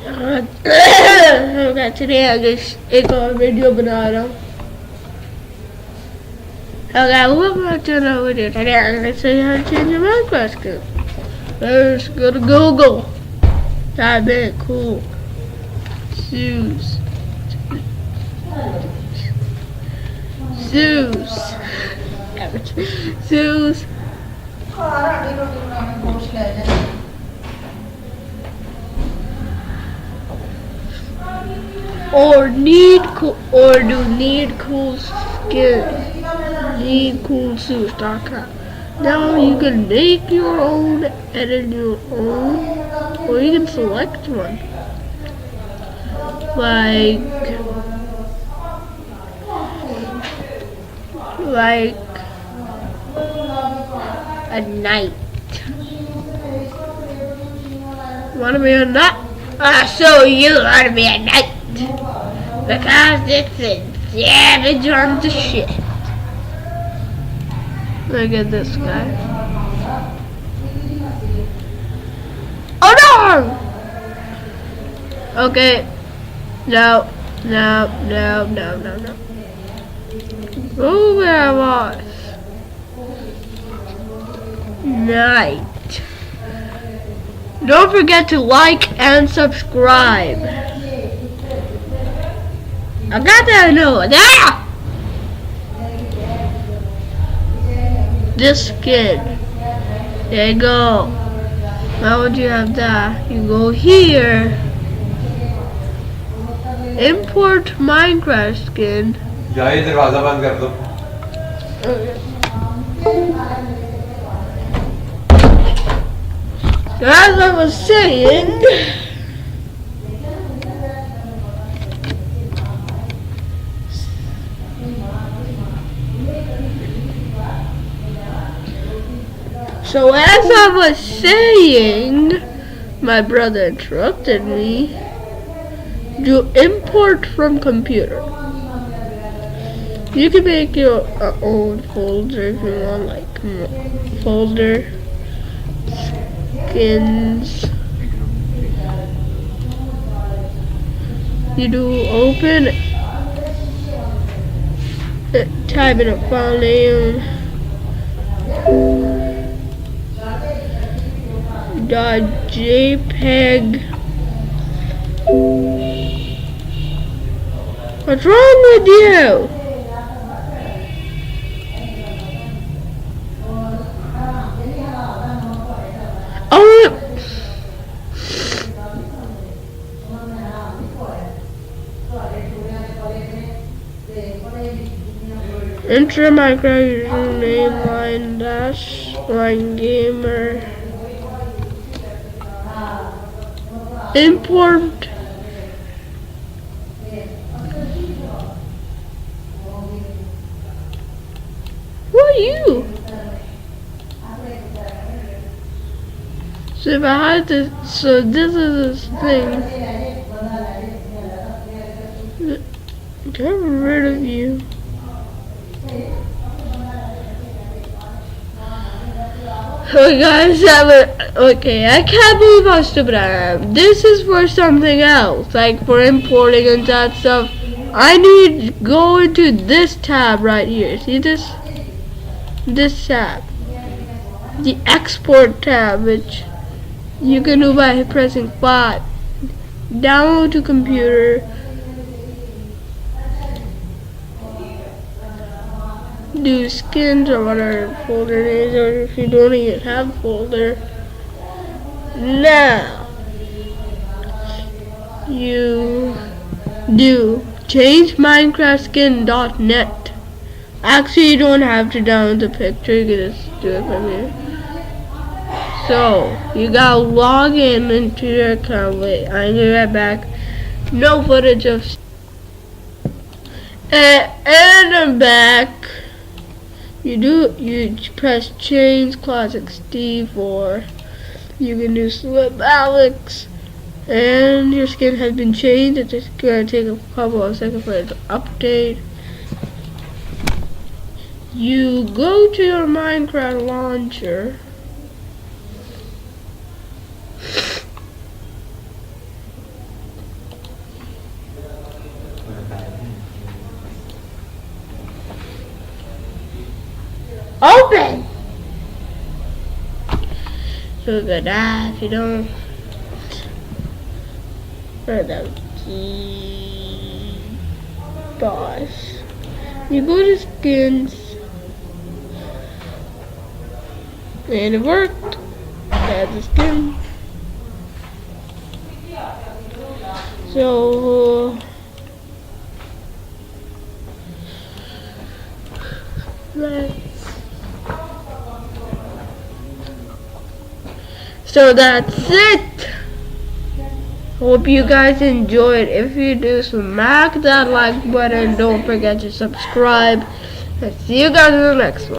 Okay, today I just एक और video बना रहा हूँ. Okay, welcome to another video. Today I'm going to show you how to change your Minecraft skin. Let's go to Google. Type in cool shoes. Shoes. Or need cool skin. Need cool shoes.com. Now you can make your own, edit your own, or you can select one. Like a knight. Wanna be a knight? I'll show you how to be a knight. Because it's a savage on the shit. Look at this guy. Oh no! Okay. No. Go where I was. Night. Don't forget to like and subscribe. I got that note. Ah! This skin. There you go. Now once you have that, you go here. Import Minecraft skin. जाइए दरवाजा बंद कर दो. As I was saying, my brother interrupted me. Do import from computer. You can make your own folder if you want, like folder, skins. You do open, type in a file name. .jpeg. What's wrong with you? Oh! Enter Minecraft username line gamer. Import. Who are you? So if I had to, so this is this thing. Get rid of you. Oh guys, okay, I can't believe how stupid I am. This is for something else, like for importing and that stuff. I need to go into this tab right here. See this? This tab. The export tab, which you can do by pressing 5. Download to computer. Do skins or whatever folder it is, or if you don't even have a folder. Now you do change minecraftskin.net. Actually, you don't have to download the picture, you can just do it from here. So you gotta log into your account. Wait, I need right back. No footage of and I'm back. You press change classics D4. You can do slip Alex, and your skin has been changed. It's just gonna take a couple of seconds for it to update. You go to your Minecraft launcher. Look at that. If you don't, where the key boss. You go to skins, and it worked. That's a skin. So that's it. Hope you guys enjoyed. If you do, smack that like button. Don't forget to subscribe. And see you guys in the next one.